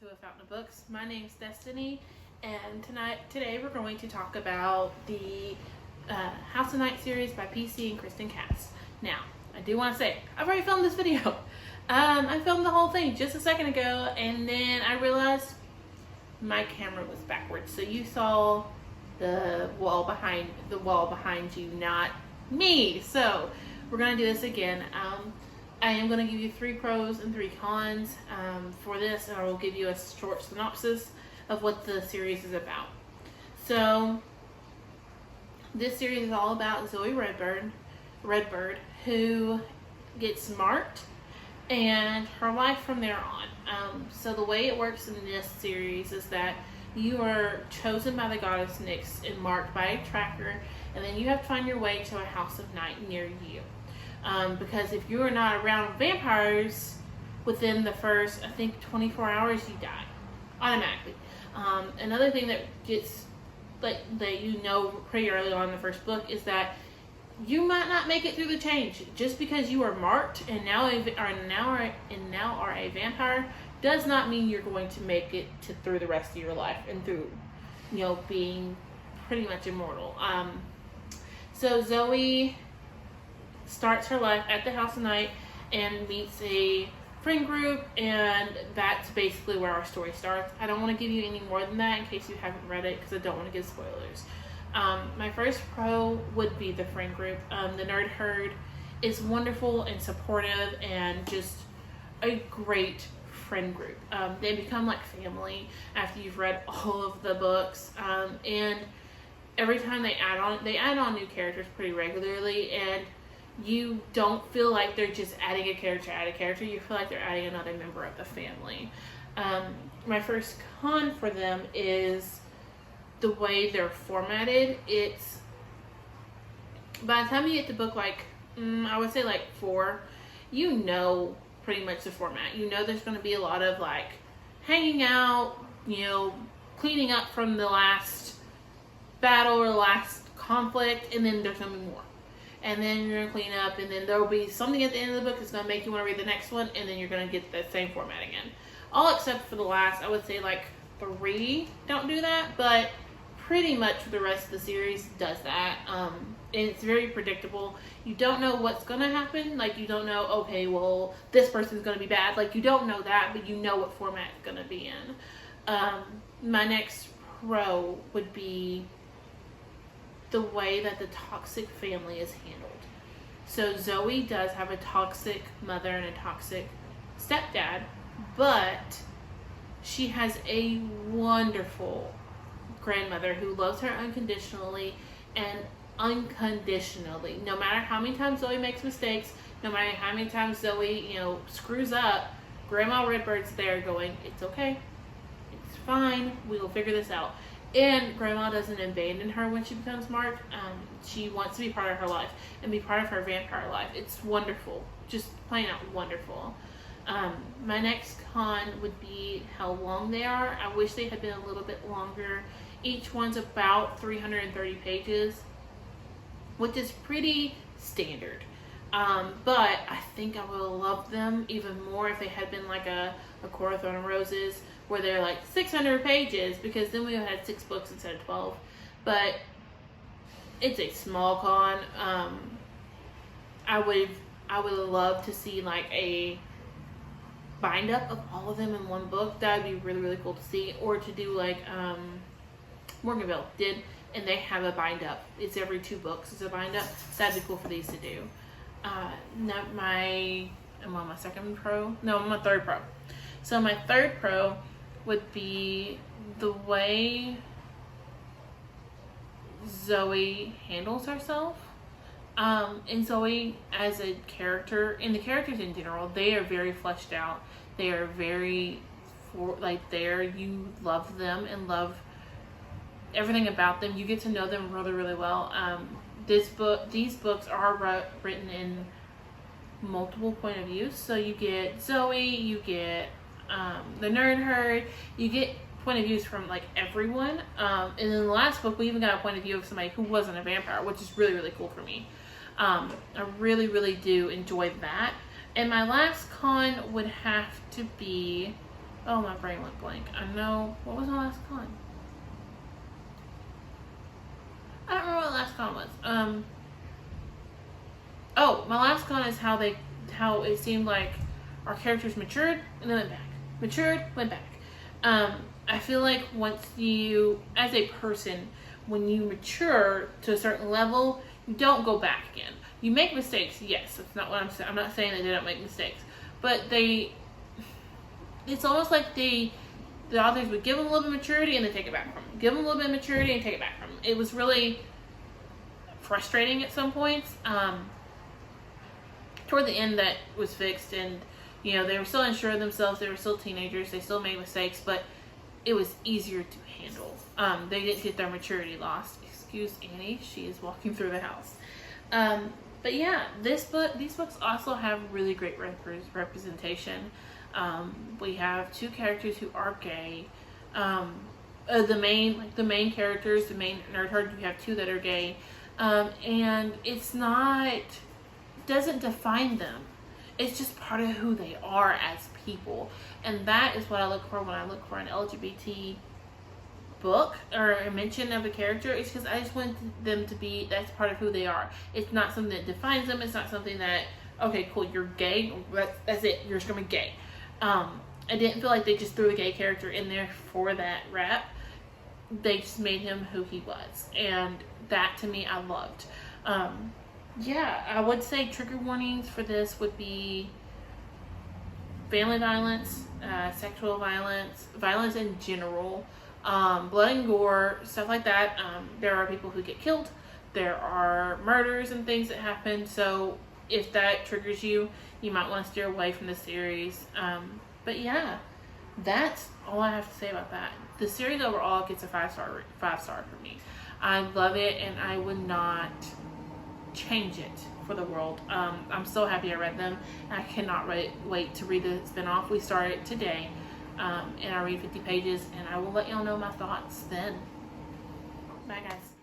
to A Fountain of Books. My name's Destiny, and today we're going to talk about the House of Night series by PC and Kristen Cass. Now, I do want to say, I've already filmed this video. I filmed the whole thing just a second ago, and then I realized my camera was backwards. So you saw the wall behind you, not me. So we're gonna do this again. I am going to give you 3 pros and 3 cons for this, and I will give you a short synopsis of what the series is about. So, this series is all about Zoe Redbird, who gets marked, and her life from there on. So the way it works in this series is that you are chosen by the goddess Nyx and marked by a tracker, and then you have to find your way to a house of night near you. Because if you are not around vampires within the first, I think, 24 hours, you die automatically. Another thing that gets that you know pretty early on in the first book is that you might not make it through the change. Just because you are marked and now are a vampire does not mean you're going to make it through the rest of your life and through, being pretty much immortal. So Zoe starts her life at the House of Night and meets a friend group, and that's basically where our story starts. I don't want to give you any more than that in case you haven't read it, because I don't want to give spoilers. My first pro would be the friend group. The Nerd Herd is wonderful and supportive and just a great friend group. They become like family after you've read all of the books, and every time they add on new characters pretty regularly, and you don't feel like they're just adding a character. You feel like they're adding another member of the family. My first con for them is the way they're formatted. It's, by the time you get to book I would say 4, pretty much the format. There's going to be a lot of hanging out, cleaning up from the last battle or the last conflict, and then there's going to be more. And then you're going to clean up, and then there will be something at the end of the book that's going to make you want to read the next one, and then you're going to get the same format again. All except for the last, I would say 3 don't do that, but pretty much the rest of the series does that. And it's very predictable. You don't know what's going to happen. You don't know, okay, well, this person's going to be bad. You don't know that, but you know what format it's going to be in. My next pro would be the way that the toxic family is handled. So Zoe does have a toxic mother and a toxic stepdad, but she has a wonderful grandmother who loves her unconditionally. No matter how many times Zoe makes mistakes, no matter how many times Zoe, screws up, Grandma Redbird's there going, it's okay, it's fine, we will figure this out. And Grandma doesn't abandon her when she becomes marked. She wants to be part of her life and be part of her vampire life. It's wonderful. Just plain out wonderful. My next con would be how long they are. I wish they had been a little bit longer. Each one's about 330 pages, which is pretty standard. But I think I would have loved them even more if they had been a Court of Thorn and Roses, where they're 600 pages, because then we would have had 6 books instead of 12. But it's a small con. I would love to see a bind up of all of them in one book. That would be really, really cool to see. Or to do Morganville did, and they have a bind up. It's every 2 books. It's a bind up. That'd be cool for these to do. I'm on my second pro? No, I'm my third pro. So my third pro would be the way Zoe handles herself. And Zoe as a character, and the characters in general, they are very fleshed out. They are very, you love them and love everything about them. You get to know them really, really well. These books are written in multiple point of views. So you get Zoe, you get the Nerd Herd, you get point of views from everyone. And in the last book, we even got a point of view of somebody who wasn't a vampire, which is really, really cool for me. I really, really do enjoy that. And my last con would have to be Oh, my brain went blank. I know. What was my last con? I don't remember what the last con was. Oh, my last con is how it seemed like our characters matured and then went back. Matured, went back. I feel like once you, as a person, when you mature to a certain level, you don't go back again. You make mistakes, yes. That's not what I'm saying. I'm not saying that they don't make mistakes, but it's almost like the authors would give them a little bit of maturity and then take it back from them. Give them a little bit of maturity and take it back from them. It was really frustrating at some points. Toward the end, that was fixed, and they were still unsure of themselves. They were still teenagers. They still made mistakes, but it was easier to handle. They didn't get their maturity lost. Excuse Annie, she is walking through the house. But yeah, these books also have really great representation. We have 2 characters who are gay. The main characters, the main Nerdheart, you have 2 that are gay. And doesn't define them. It's just part of who they are as people. And that is what I look for when I look for an LGBT book or a mention of a character. It's because I just want them to be, that's part of who they are. It's not something that defines them. It's not something that, okay, cool, you're gay. That's it. You're just going to be gay. I didn't feel like they just threw a gay character in there for that rap. They just made him who he was. And that, to me, I loved. Yeah, I would say trigger warnings for this would be family violence, sexual violence, violence in general, blood and gore, stuff like that. There are people who get killed. There are murders and things that happen. So if that triggers you, you might want to steer away from the series. But yeah, that's all I have to say about that. The series overall gets a 5-star for me. I love it, and I would not change it for the world. I'm so happy I read them. I cannot wait to read the spinoff. We started today, and I read 50 pages, and I will let y'all know my thoughts then. Bye, guys.